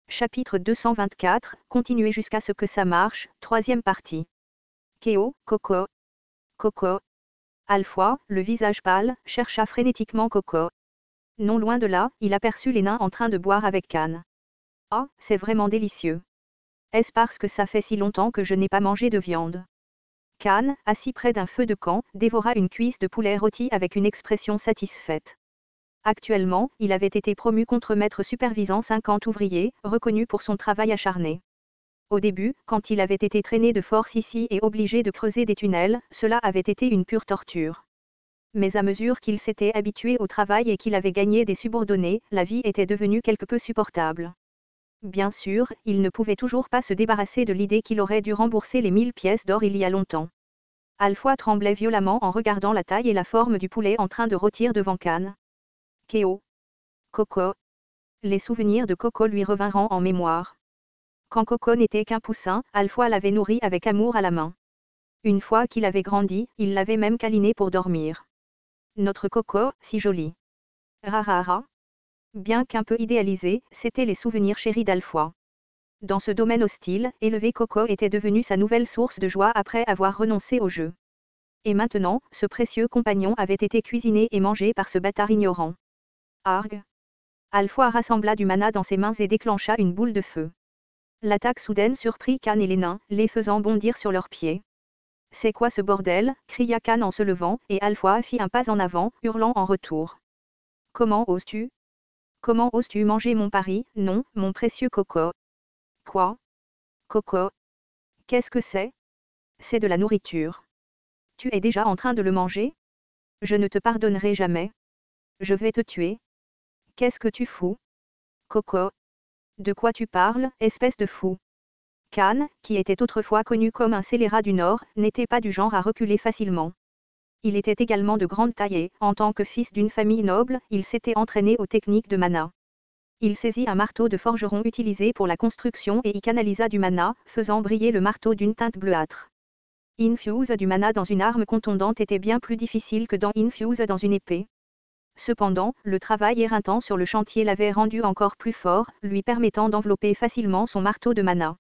Chapitre 224, continuez jusqu'à ce que ça marche, troisième partie. Kéo, Coco. Coco. Alpha, le visage pâle, chercha frénétiquement Coco. Non loin de là, il aperçut les nains en train de boire avec Can. Ah, c'est vraiment délicieux. Est-ce parce que ça fait si longtemps que je n'ai pas mangé de viande? Can, assis près d'un feu de camp, dévora une cuisse de poulet rôti avec une expression satisfaite. Actuellement, il avait été promu contremaître supervisant 50 ouvriers, reconnu pour son travail acharné. Au début, quand il avait été traîné de force ici et obligé de creuser des tunnels, cela avait été une pure torture. Mais à mesure qu'il s'était habitué au travail et qu'il avait gagné des subordonnés, la vie était devenue quelque peu supportable. Bien sûr, il ne pouvait toujours pas se débarrasser de l'idée qu'il aurait dû rembourser les 1000 pièces d'or il y a longtemps. Alpha tremblait violemment en regardant la taille et la forme du poulet en train de rôtir devant Can. Kéo. Coco. Les souvenirs de Coco lui revinrent en mémoire. Quand Coco n'était qu'un poussin, Alpha l'avait nourri avec amour à la main. Une fois qu'il avait grandi, il l'avait même câliné pour dormir. Notre Coco, si joli. Rarara. Bien qu'un peu idéalisé, c'étaient les souvenirs chéris d'Alpha. Dans ce domaine hostile, élevé Coco était devenu sa nouvelle source de joie après avoir renoncé au jeu. Et maintenant, ce précieux compagnon avait été cuisiné et mangé par ce bâtard ignorant. Arg. Alpha rassembla du mana dans ses mains et déclencha une boule de feu. L'attaque soudaine surprit Can et les nains, les faisant bondir sur leurs pieds. C'est quoi ce bordel? Cria Can en se levant, et Alpha fit un pas en avant, hurlant en retour. Comment oses-tu? Comment oses-tu manger mon pari? Non, mon précieux Coco. Quoi? Coco? Qu'est-ce que c'est? C'est de la nourriture. Tu es déjà en train de le manger? Je ne te pardonnerai jamais. Je vais te tuer. Qu'est-ce que tu fous? Coco. De quoi tu parles, espèce de fou? Can, qui était autrefois connu comme un scélérat du Nord, n'était pas du genre à reculer facilement. Il était également de grande taille et, en tant que fils d'une famille noble, il s'était entraîné aux techniques de mana. Il saisit un marteau de forgeron utilisé pour la construction et y canalisa du mana, faisant briller le marteau d'une teinte bleuâtre. Infuse du mana dans une arme contondante était bien plus difficile que infuse dans une épée. Cependant, le travail éreintant sur le chantier l'avait rendu encore plus fort, lui permettant d'envelopper facilement son marteau de mana.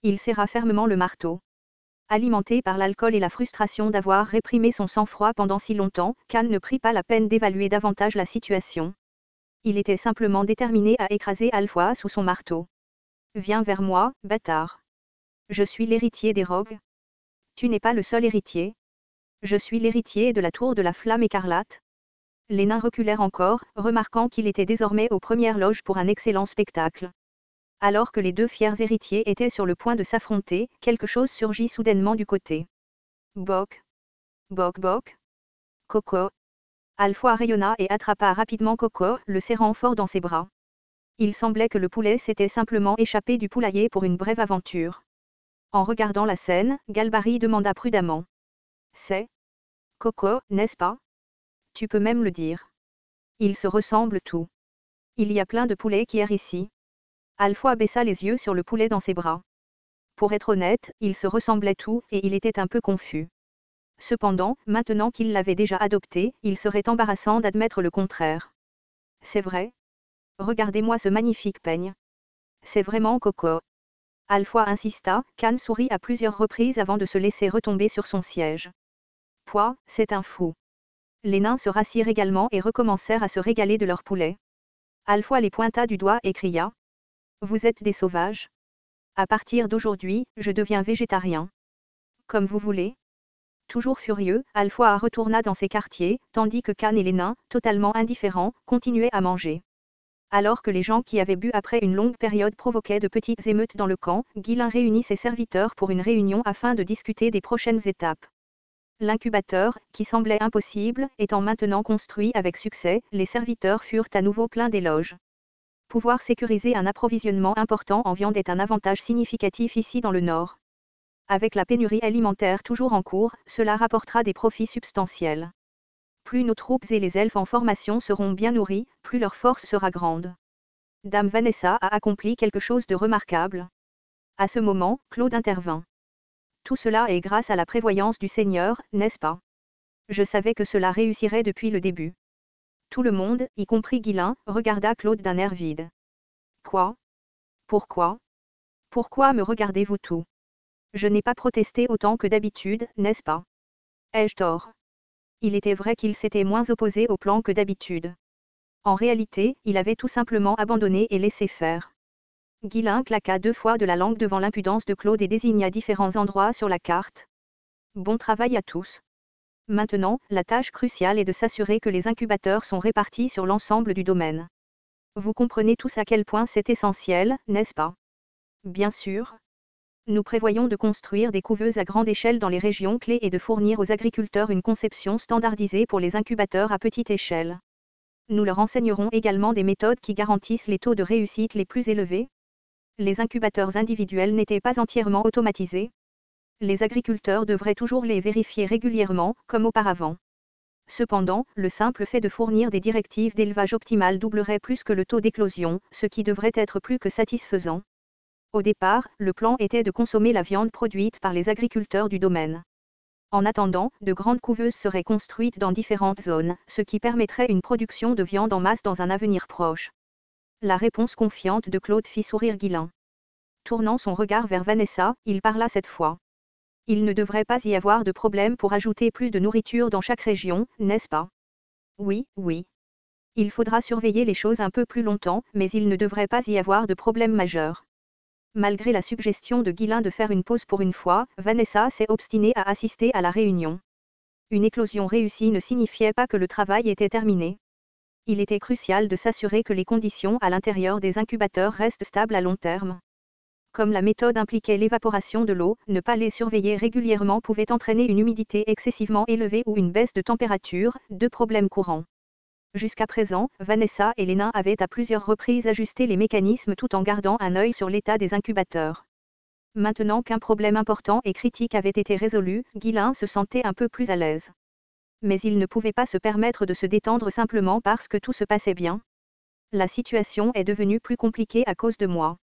Il serra fermement le marteau. Alimenté par l'alcool et la frustration d'avoir réprimé son sang-froid pendant si longtemps, Can ne prit pas la peine d'évaluer davantage la situation. Il était simplement déterminé à écraser Alpha sous son marteau. Viens vers moi, bâtard. Je suis l'héritier des Rogues. Tu n'es pas le seul héritier. Je suis l'héritier de la tour de la flamme écarlate. Les nains reculèrent encore, remarquant qu'il était désormais aux premières loges pour un excellent spectacle. Alors que les deux fiers héritiers étaient sur le point de s'affronter, quelque chose surgit soudainement du côté. Boc. Boc boc. Coco. Alpha rayonna et attrapa rapidement Coco, le serrant fort dans ses bras. Il semblait que le poulet s'était simplement échappé du poulailler pour une brève aventure. En regardant la scène, Galbary demanda prudemment. C'est Coco, n'est-ce pas? Tu peux même le dire. Ils se ressemblent tous. Il y a plein de poulets qui errent ici. Alpha baissa les yeux sur le poulet dans ses bras. Pour être honnête, ils se ressemblaient tous et il était un peu confus. Cependant, maintenant qu'il l'avait déjà adopté, il serait embarrassant d'admettre le contraire. C'est vrai? Regardez-moi ce magnifique peigne. C'est vraiment Coco. Alpha insista, Can sourit à plusieurs reprises avant de se laisser retomber sur son siège. Pouah, c'est un fou. Les nains se rassirent également et recommencèrent à se régaler de leur poulet. Alpha les pointa du doigt et cria. Vous êtes des sauvages. À partir d'aujourd'hui, je deviens végétarien. Comme vous voulez. Toujours furieux, Alpha retourna dans ses quartiers, tandis que Can et les nains, totalement indifférents, continuaient à manger. Alors que les gens qui avaient bu après une longue période provoquaient de petites émeutes dans le camp, Guilin réunit ses serviteurs pour une réunion afin de discuter des prochaines étapes. L'incubateur, qui semblait impossible, étant maintenant construit avec succès, les serviteurs furent à nouveau pleins d'éloges. Pouvoir sécuriser un approvisionnement important en viande est un avantage significatif ici dans le Nord. Avec la pénurie alimentaire toujours en cours, cela rapportera des profits substantiels. Plus nos troupes et les elfes en formation seront bien nourris, plus leur force sera grande. Dame Vanessa a accompli quelque chose de remarquable. À ce moment, Claude intervint. Tout cela est grâce à la prévoyance du Seigneur, n'est-ce pas? Je savais que cela réussirait depuis le début. Tout le monde, y compris Guilin, regarda Claude d'un air vide. Quoi? Pourquoi? Pourquoi me regardez-vous tout? Je n'ai pas protesté autant que d'habitude, n'est-ce pas? Ai-je tort? Il était vrai qu'il s'était moins opposé au plan que d'habitude. En réalité, il avait tout simplement abandonné et laissé faire. Guillain claqua 2 fois de la langue devant l'impudence de Claude et désigna différents endroits sur la carte. Bon travail à tous. Maintenant, la tâche cruciale est de s'assurer que les incubateurs sont répartis sur l'ensemble du domaine. Vous comprenez tous à quel point c'est essentiel, n'est-ce pas? Bien sûr. Nous prévoyons de construire des couveuses à grande échelle dans les régions clés et de fournir aux agriculteurs une conception standardisée pour les incubateurs à petite échelle. Nous leur enseignerons également des méthodes qui garantissent les taux de réussite les plus élevés. Les incubateurs individuels n'étaient pas entièrement automatisés. Les agriculteurs devraient toujours les vérifier régulièrement, comme auparavant. Cependant, le simple fait de fournir des directives d'élevage optimal doublerait plus que le taux d'éclosion, ce qui devrait être plus que satisfaisant. Au départ, le plan était de consommer la viande produite par les agriculteurs du domaine. En attendant, de grandes couveuses seraient construites dans différentes zones, ce qui permettrait une production de viande en masse dans un avenir proche. La réponse confiante de Claude fit sourire Guillain. Tournant son regard vers Vanessa, il parla cette fois. Il ne devrait pas y avoir de problème pour ajouter plus de nourriture dans chaque région, n'est-ce pas? Oui, oui. Il faudra surveiller les choses un peu plus longtemps, mais il ne devrait pas y avoir de problème majeur. Malgré la suggestion de Guillain de faire une pause pour une fois, Vanessa s'est obstinée à assister à la réunion. Une éclosion réussie ne signifiait pas que le travail était terminé. Il était crucial de s'assurer que les conditions à l'intérieur des incubateurs restent stables à long terme. Comme la méthode impliquait l'évaporation de l'eau, ne pas les surveiller régulièrement pouvait entraîner une humidité excessivement élevée ou une baisse de température, 2 problèmes courants. Jusqu'à présent, Vanessa et les nains avaient à plusieurs reprises ajusté les mécanismes tout en gardant un œil sur l'état des incubateurs. Maintenant qu'un problème important et critique avait été résolu, Guillain se sentait un peu plus à l'aise. Mais il ne pouvait pas se permettre de se détendre simplement parce que tout se passait bien. La situation est devenue plus compliquée à cause de moi.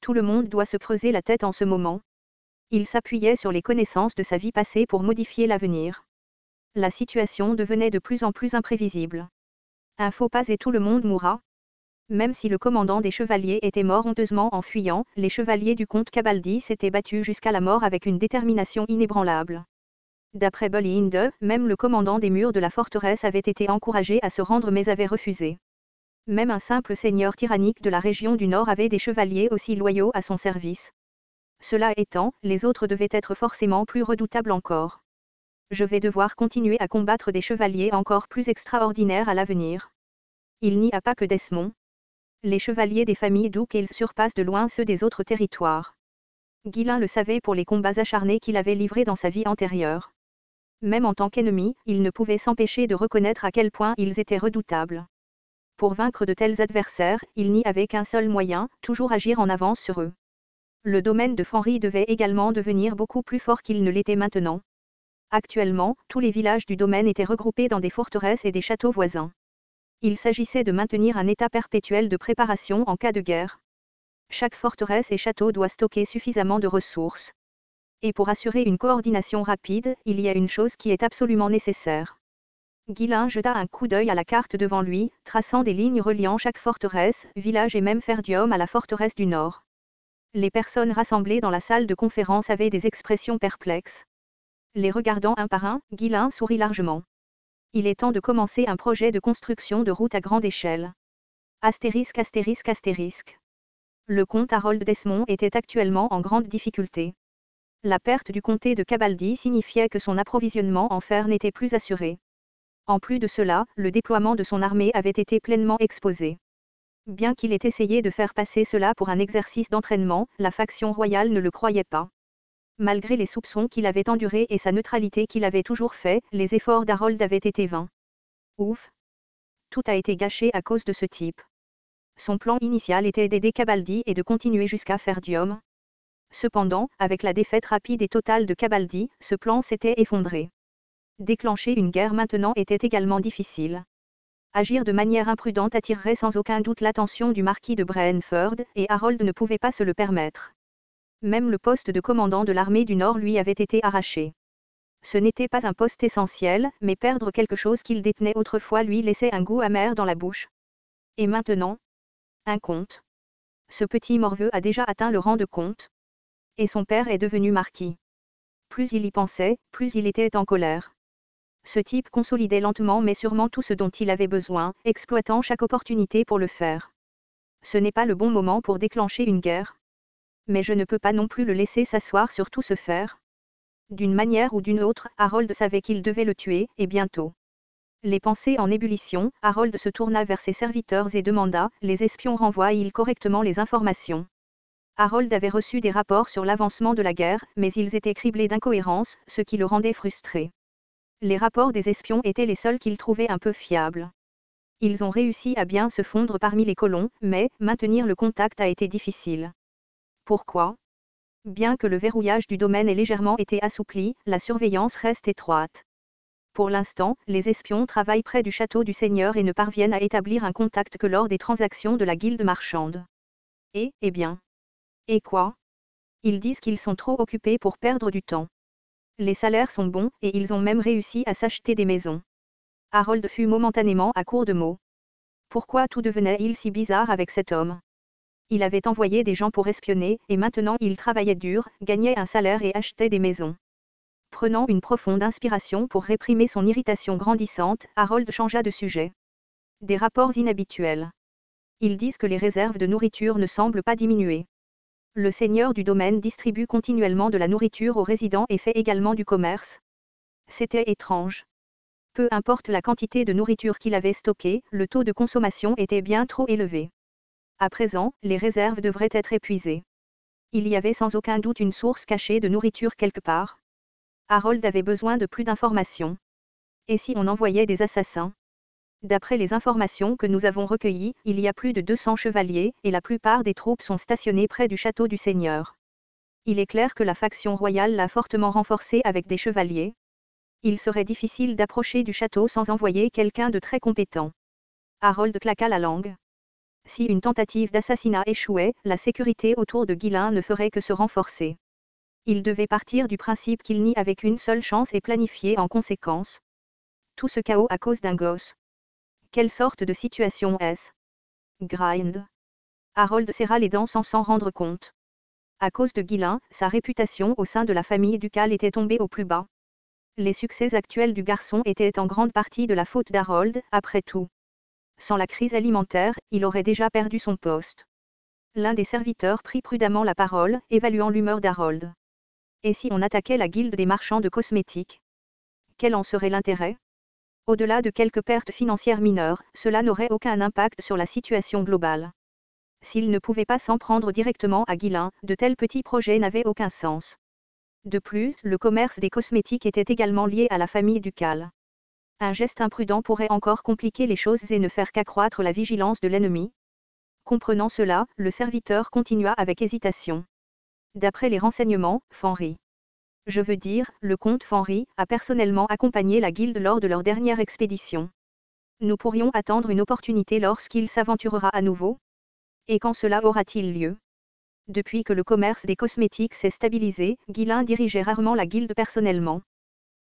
Tout le monde doit se creuser la tête en ce moment. Il s'appuyait sur les connaissances de sa vie passée pour modifier l'avenir. La situation devenait de plus en plus imprévisible. Un faux pas et tout le monde mourra. Même si le commandant des chevaliers était mort honteusement en fuyant, les chevaliers du comte Cabaldi s'étaient battus jusqu'à la mort avec une détermination inébranlable. D'après Bolinde, même le commandant des murs de la forteresse avait été encouragé à se rendre mais avait refusé. Même un simple seigneur tyrannique de la région du Nord avait des chevaliers aussi loyaux à son service. Cela étant, les autres devaient être forcément plus redoutables encore. Je vais devoir continuer à combattre des chevaliers encore plus extraordinaires à l'avenir. Il n'y a pas que Desmond. Les chevaliers des familles Duke surpassent de loin ceux des autres territoires. Guillain le savait pour les combats acharnés qu'il avait livrés dans sa vie antérieure. Même en tant qu'ennemi, il ne pouvait s'empêcher de reconnaître à quel point ils étaient redoutables. Pour vaincre de tels adversaires, il n'y avait qu'un seul moyen, toujours agir en avance sur eux. Le domaine de Fenry devait également devenir beaucoup plus fort qu'il ne l'était maintenant. Actuellement, tous les villages du domaine étaient regroupés dans des forteresses et des châteaux voisins. Il s'agissait de maintenir un état perpétuel de préparation en cas de guerre. Chaque forteresse et château doit stocker suffisamment de ressources. Et pour assurer une coordination rapide, il y a une chose qui est absolument nécessaire. Guillain jeta un coup d'œil à la carte devant lui, traçant des lignes reliant chaque forteresse, village et même Ferdium à la forteresse du Nord. Les personnes rassemblées dans la salle de conférence avaient des expressions perplexes. Les regardant un par un, Guillain sourit largement. Il est temps de commencer un projet de construction de route à grande échelle. Astérisque astérisque astérisque. Le comte Harold Desmond était actuellement en grande difficulté. La perte du comté de Cabaldi signifiait que son approvisionnement en fer n'était plus assuré. En plus de cela, le déploiement de son armée avait été pleinement exposé. Bien qu'il ait essayé de faire passer cela pour un exercice d'entraînement, la faction royale ne le croyait pas. Malgré les soupçons qu'il avait endurés et sa neutralité qu'il avait toujours fait, les efforts d'Harold avaient été vains. Ouf! Tout a été gâché à cause de ce type. Son plan initial était d'aider Cabaldi et de continuer jusqu'à Ferdium. Cependant, avec la défaite rapide et totale de Cabaldi, ce plan s'était effondré. Déclencher une guerre maintenant était également difficile. Agir de manière imprudente attirerait sans aucun doute l'attention du marquis de Brentford, et Harold ne pouvait pas se le permettre. Même le poste de commandant de l'armée du Nord lui avait été arraché. Ce n'était pas un poste essentiel, mais perdre quelque chose qu'il détenait autrefois lui laissait un goût amer dans la bouche. Et maintenant? Un comte. Ce petit morveux a déjà atteint le rang de comte. Et son père est devenu marquis. Plus il y pensait, plus il était en colère. Ce type consolidait lentement mais sûrement tout ce dont il avait besoin, exploitant chaque opportunité pour le faire. Ce n'est pas le bon moment pour déclencher une guerre. Mais je ne peux pas non plus le laisser s'asseoir sur tout ce fer. D'une manière ou d'une autre, Harold savait qu'il devait le tuer, et bientôt. Les pensées en ébullition, Harold se tourna vers ses serviteurs et demanda, les espions renvoient-ils correctement les informations? Harold avait reçu des rapports sur l'avancement de la guerre, mais ils étaient criblés d'incohérences, ce qui le rendait frustré. Les rapports des espions étaient les seuls qu'il trouvait un peu fiables. Ils ont réussi à bien se fondre parmi les colons, mais maintenir le contact a été difficile. Pourquoi? Bien que le verrouillage du domaine ait légèrement été assoupli, la surveillance reste étroite. Pour l'instant, les espions travaillent près du château du Seigneur et ne parviennent à établir un contact que lors des transactions de la guilde marchande. Eh bien. Et quoi? Ils disent qu'ils sont trop occupés pour perdre du temps. Les salaires sont bons, et ils ont même réussi à s'acheter des maisons. Harold fut momentanément à court de mots. Pourquoi tout devenait-il si bizarre avec cet homme? Il avait envoyé des gens pour espionner, et maintenant il travaillait dur, gagnait un salaire et achetait des maisons. Prenant une profonde inspiration pour réprimer son irritation grandissante, Harold changea de sujet. Des rapports inhabituels. Ils disent que les réserves de nourriture ne semblent pas diminuer. Le seigneur du domaine distribue continuellement de la nourriture aux résidents et fait également du commerce. C'était étrange. Peu importe la quantité de nourriture qu'il avait stockée, le taux de consommation était bien trop élevé. À présent, les réserves devraient être épuisées. Il y avait sans aucun doute une source cachée de nourriture quelque part. Harold avait besoin de plus d'informations. Et si on envoyait des assassins? D'après les informations que nous avons recueillies, il y a plus de 200 chevaliers, et la plupart des troupes sont stationnées près du château du Seigneur. Il est clair que la faction royale l'a fortement renforcé avec des chevaliers. Il serait difficile d'approcher du château sans envoyer quelqu'un de très compétent. Harold claqua la langue. Si une tentative d'assassinat échouait, la sécurité autour de Guillain ne ferait que se renforcer. Il devait partir du principe qu'il n'y avait qu'une seule chance et planifier en conséquence. Tout ce chaos à cause d'un gosse. Quelle sorte de situation est-ce? Grind. Harold serra les dents sans s'en rendre compte. À cause de Guillain, sa réputation au sein de la famille ducale était tombée au plus bas. Les succès actuels du garçon étaient en grande partie de la faute d'Harold, après tout. Sans la crise alimentaire, il aurait déjà perdu son poste. L'un des serviteurs prit prudemment la parole, évaluant l'humeur d'Harold. Et si on attaquait la guilde des marchands de cosmétiques? Quel en serait l'intérêt? Au-delà de quelques pertes financières mineures, cela n'aurait aucun impact sur la situation globale. S'il ne pouvait pas s'en prendre directement à Guillain, de tels petits projets n'avaient aucun sens. De plus, le commerce des cosmétiques était également lié à la famille ducale. Un geste imprudent pourrait encore compliquer les choses et ne faire qu'accroître la vigilance de l'ennemi. Comprenant cela, le serviteur continua avec hésitation. D'après les renseignements, Fenry. Je veux dire, le comte Fenry a personnellement accompagné la guilde lors de leur dernière expédition. Nous pourrions attendre une opportunité lorsqu'il s'aventurera à nouveau. Et quand cela aura-t-il lieu? Depuis que le commerce des cosmétiques s'est stabilisé, Guillain dirigeait rarement la guilde personnellement.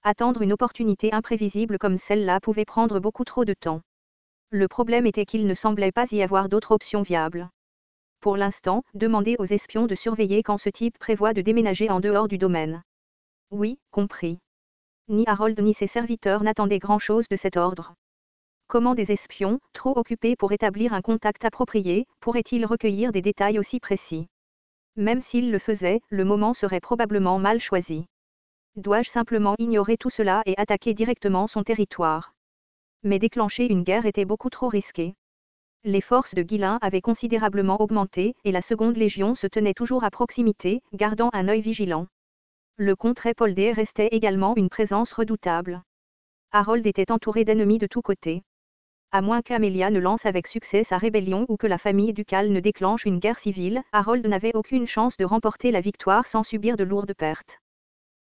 Attendre une opportunité imprévisible comme celle-là pouvait prendre beaucoup trop de temps. Le problème était qu'il ne semblait pas y avoir d'autres options viables. Pour l'instant, demandez aux espions de surveiller quand ce type prévoit de déménager en dehors du domaine. Oui, compris. Ni Harold ni ses serviteurs n'attendaient grand-chose de cet ordre. Comment des espions, trop occupés pour établir un contact approprié, pourraient-ils recueillir des détails aussi précis? Même s'ils le faisaient, le moment serait probablement mal choisi. Dois-je simplement ignorer tout cela et attaquer directement son territoire? Mais déclencher une guerre était beaucoup trop risqué. Les forces de Guillain avaient considérablement augmenté, et la seconde légion se tenait toujours à proximité, gardant un œil vigilant. Le comte Répoldé restait également une présence redoutable. Harold était entouré d'ennemis de tous côtés. À moins qu'Amelia ne lance avec succès sa rébellion ou que la famille ducale ne déclenche une guerre civile, Harold n'avait aucune chance de remporter la victoire sans subir de lourdes pertes.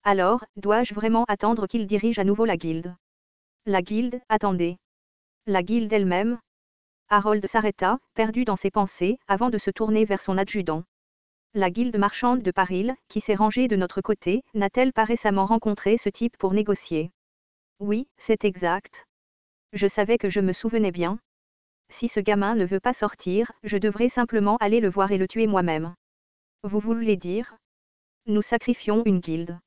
Alors, dois-je vraiment attendre qu'il dirige à nouveau la guilde? La guilde, attendez. La guilde elle-même? Harold s'arrêta, perdu dans ses pensées, avant de se tourner vers son adjudant. La guilde marchande de Paril, qui s'est rangée de notre côté, n'a-t-elle pas récemment rencontré ce type pour négocier? Oui, c'est exact. Je savais que je me souvenais bien. Si ce gamin ne veut pas sortir, je devrais simplement aller le voir et le tuer moi-même. Vous voulez dire? Nous sacrifions une guilde.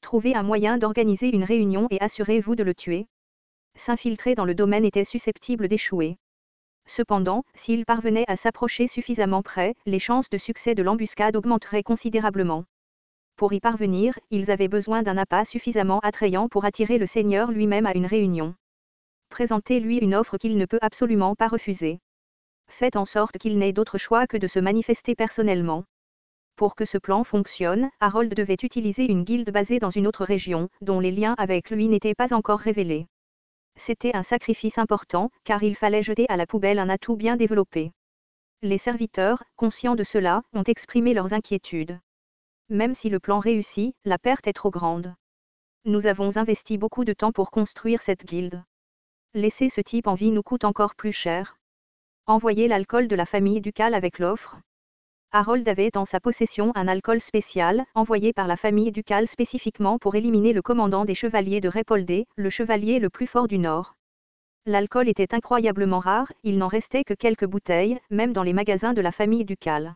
Trouvez un moyen d'organiser une réunion et assurez-vous de le tuer. S'infiltrer dans le domaine était susceptible d'échouer. Cependant, s'il parvenait à s'approcher suffisamment près, les chances de succès de l'embuscade augmenteraient considérablement. Pour y parvenir, ils avaient besoin d'un appât suffisamment attrayant pour attirer le seigneur lui-même à une réunion. Présentez-lui une offre qu'il ne peut absolument pas refuser. Faites en sorte qu'il n'ait d'autre choix que de se manifester personnellement. Pour que ce plan fonctionne, Harold devait utiliser une guilde basée dans une autre région, dont les liens avec lui n'étaient pas encore révélés. C'était un sacrifice important, car il fallait jeter à la poubelle un atout bien développé. Les serviteurs, conscients de cela, ont exprimé leurs inquiétudes. Même si le plan réussit, la perte est trop grande. Nous avons investi beaucoup de temps pour construire cette guilde. Laisser ce type en vie nous coûte encore plus cher. Envoyer l'alcool de la famille ducale avec l'offre. Harold avait en sa possession un alcool spécial, envoyé par la famille ducale spécifiquement pour éliminer le commandant des chevaliers de Répoldé, le chevalier le plus fort du Nord. L'alcool était incroyablement rare, il n'en restait que quelques bouteilles, même dans les magasins de la famille ducale.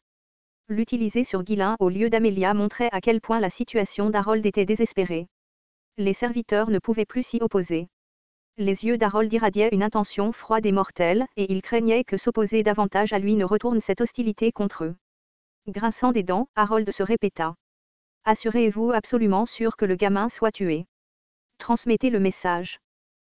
L'utiliser sur Ghislain au lieu d'Amélia montrait à quel point la situation d'Harold était désespérée. Les serviteurs ne pouvaient plus s'y opposer. Les yeux d'Harold irradiaient une intention froide et mortelle, et il craignait que s'opposer davantage à lui ne retourne cette hostilité contre eux. Grinçant des dents, Harold se répéta. Assurez-vous absolument sûr que le gamin soit tué. Transmettez le message.